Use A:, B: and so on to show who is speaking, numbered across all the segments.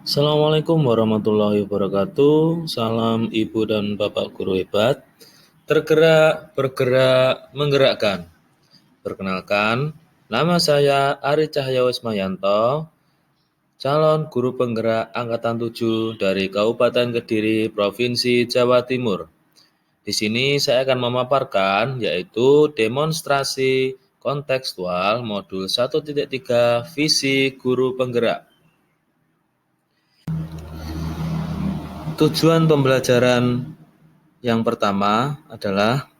A: Assalamualaikum warahmatullahi wabarakatuh. Salam Ibu dan Bapak guru hebat. Tergerak, bergerak, menggerakkan. Perkenalkan, nama saya Ari Cahyo Ismayanto, calon guru penggerak angkatan 7 dari Kabupaten Kediri, Provinsi Jawa Timur. Di sini saya akan memaparkan yaitu demonstrasi kontekstual modul 1.3 visi guru penggerak. Tujuan pembelajaran yang pertama adalah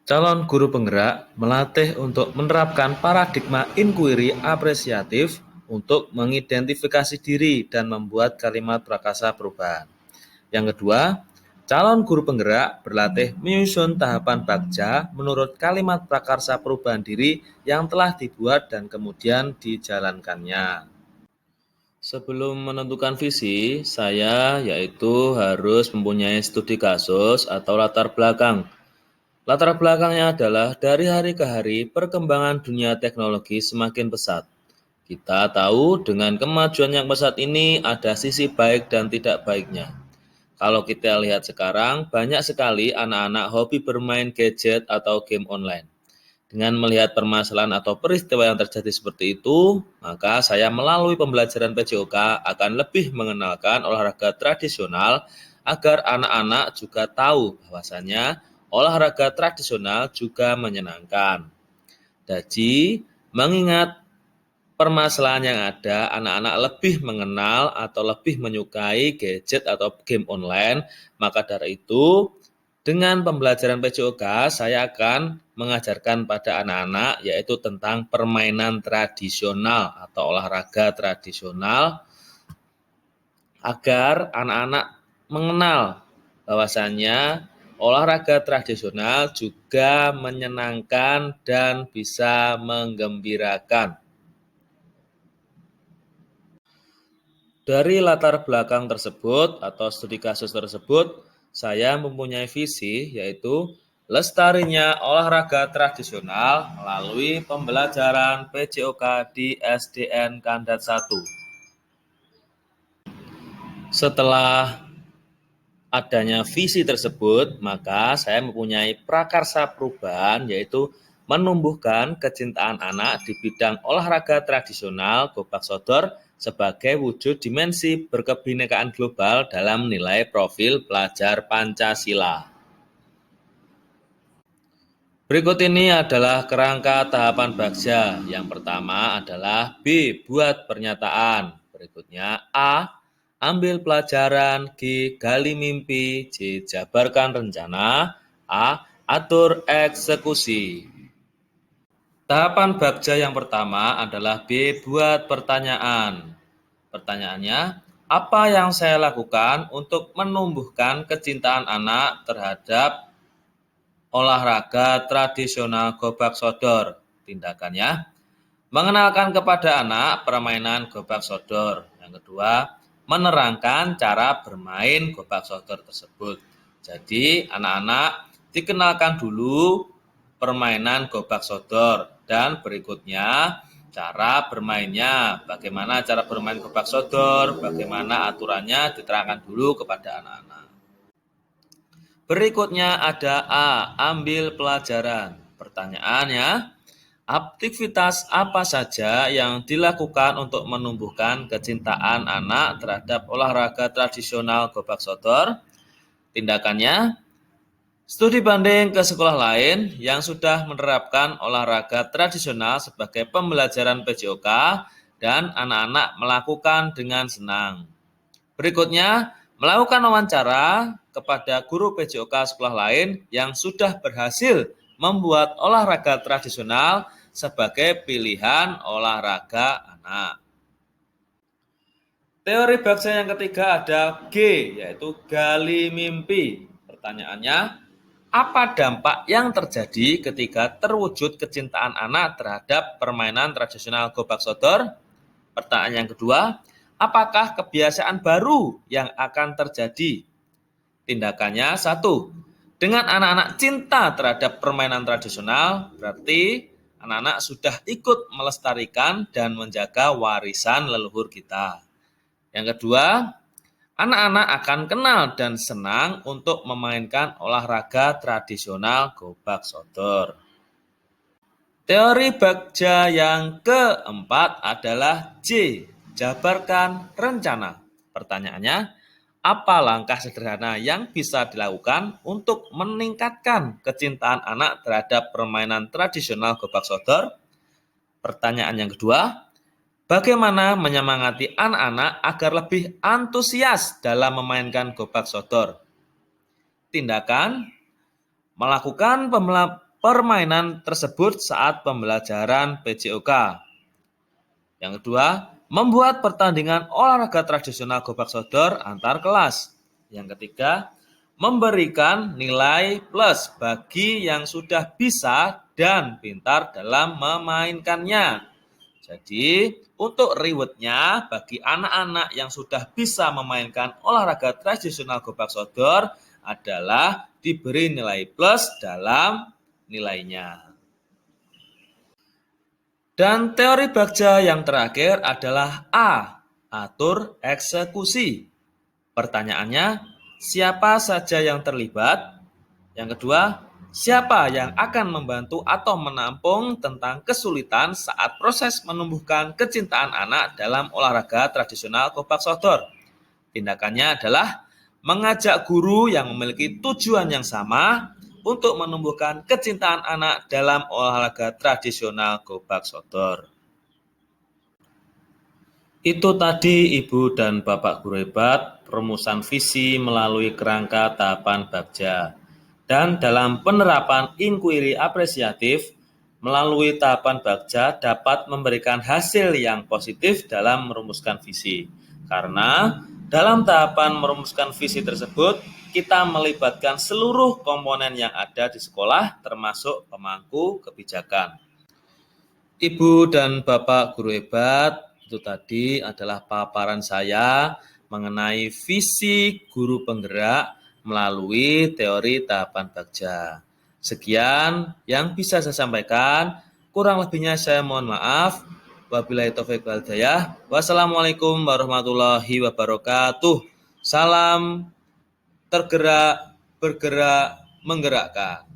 A: calon guru penggerak melatih untuk menerapkan paradigma inquiry apresiatif untuk mengidentifikasi diri dan membuat kalimat prakasa perubahan. Yang kedua, calon guru penggerak berlatih menyusun tahapan bagja menurut kalimat prakarsa perubahan diri yang telah dibuat dan kemudian dijalankannya. Sebelum menentukan visi, saya yaitu harus mempunyai studi kasus atau latar belakang. Latar belakangnya adalah dari hari ke hari perkembangan dunia teknologi semakin pesat. Kita tahu dengan kemajuan yang pesat ini ada sisi baik dan tidak baiknya. Kalau kita lihat sekarang, banyak sekali anak-anak hobi bermain gadget atau game online. Dengan melihat permasalahan atau peristiwa yang terjadi seperti itu, maka saya melalui pembelajaran PJOK akan lebih mengenalkan olahraga tradisional agar anak-anak juga tahu bahwasannya olahraga tradisional juga menyenangkan. Jadi, mengingat permasalahan yang ada, anak-anak lebih mengenal atau lebih menyukai gadget atau game online, maka dari itu dengan pembelajaran PJOK, saya akan mengajarkan pada anak-anak yaitu tentang permainan tradisional atau olahraga tradisional agar anak-anak mengenal bahwasannya olahraga tradisional juga menyenangkan dan bisa menggembirakan. Dari latar belakang tersebut atau studi kasus tersebut, saya mempunyai visi yaitu lestarinya olahraga tradisional melalui pembelajaran PJOK di SDN Kandat 1. Setelah adanya visi tersebut, maka saya mempunyai prakarsa perubahan yaitu menumbuhkan kecintaan anak di bidang olahraga tradisional gobak sodor sebagai wujud dimensi berkebinekaan global dalam nilai profil pelajar Pancasila. Berikut ini adalah kerangka tahapan bagja. Yang pertama adalah B. Buat pernyataan. Berikutnya A. Ambil pelajaran. G. Gali mimpi. C. Jabarkan rencana. A. Atur eksekusi. Tahapan bagja yang pertama adalah B. Buat pertanyaan. Pertanyaannya, apa yang saya lakukan untuk menumbuhkan kecintaan anak terhadap olahraga tradisional gobak sodor? Tindakannya, mengenalkan kepada anak permainan gobak sodor. Yang kedua, menerangkan cara bermain gobak sodor tersebut. Jadi, anak-anak dikenalkan dulu permainan gobak sodor dan berikutnya cara bermainnya. Bagaimana cara bermain gobak sodor, bagaimana aturannya diterangkan dulu kepada anak-anak. Berikutnya ada A. Ambil pelajaran. Pertanyaannya, aktivitas apa saja yang dilakukan untuk menumbuhkan kecintaan anak terhadap olahraga tradisional gobak sodor? Tindakannya, studi banding ke sekolah lain yang sudah menerapkan olahraga tradisional sebagai pembelajaran PJOK dan anak-anak melakukan dengan senang. Berikutnya, melakukan wawancara kepada guru PJOK sekolah lain yang sudah berhasil membuat olahraga tradisional sebagai pilihan olahraga anak. Teori bagja yang ketiga ada G, yaitu gali mimpi. Pertanyaannya, apa dampak yang terjadi ketika terwujud kecintaan anak terhadap permainan tradisional gobak sodor? Pertanyaan yang kedua, apakah kebiasaan baru yang akan terjadi? Tindakannya, 1. Dengan anak-anak cinta terhadap permainan tradisional, berarti anak-anak sudah ikut melestarikan dan menjaga warisan leluhur kita. Yang kedua, anak-anak akan kenal dan senang untuk memainkan olahraga tradisional gobak sodor. Teori bagja yang keempat adalah J. Jabarkan rencana. Pertanyaannya, apa langkah sederhana yang bisa dilakukan untuk meningkatkan kecintaan anak terhadap permainan tradisional gobak sodor? Pertanyaan yang kedua, bagaimana menyemangati anak-anak agar lebih antusias dalam memainkan gobak sodor? Tindakan, melakukan permainan tersebut saat pembelajaran PJOK. Yang kedua, membuat pertandingan olahraga tradisional gobak sodor antar kelas. Yang ketiga, memberikan nilai plus bagi yang sudah bisa dan pintar dalam memainkannya. Jadi, untuk rewardnya bagi anak-anak yang sudah bisa memainkan olahraga tradisional gobak sodor adalah diberi nilai plus dalam nilainya. Dan teori bagja yang terakhir adalah A. Atur eksekusi. Pertanyaannya, siapa saja yang terlibat? Yang kedua, siapa yang akan membantu atau menampung tentang kesulitan saat proses menumbuhkan kecintaan anak dalam olahraga tradisional gobak sodor? Tindakannya adalah mengajak guru yang memiliki tujuan yang sama untuk menumbuhkan kecintaan anak dalam olahraga tradisional gobak sodor. Itu tadi Ibu dan Bapak Guru Hebat, perumusan visi melalui kerangka tahapan bagja. Dan dalam penerapan inquiry apresiatif, melalui tahapan bagja dapat memberikan hasil yang positif dalam merumuskan visi. Karena dalam tahapan merumuskan visi tersebut, kita melibatkan seluruh komponen yang ada di sekolah, termasuk pemangku kebijakan. Ibu dan Bapak Guru Hebat, itu tadi adalah paparan saya mengenai visi guru penggerak melalui teori tahapan bagja. Sekian yang bisa saya sampaikan, kurang lebihnya saya mohon maaf. Wabillahi taufiq wal hidayah. Wassalamualaikum warahmatullahi wabarakatuh. Salam tergerak, bergerak, menggerakkan.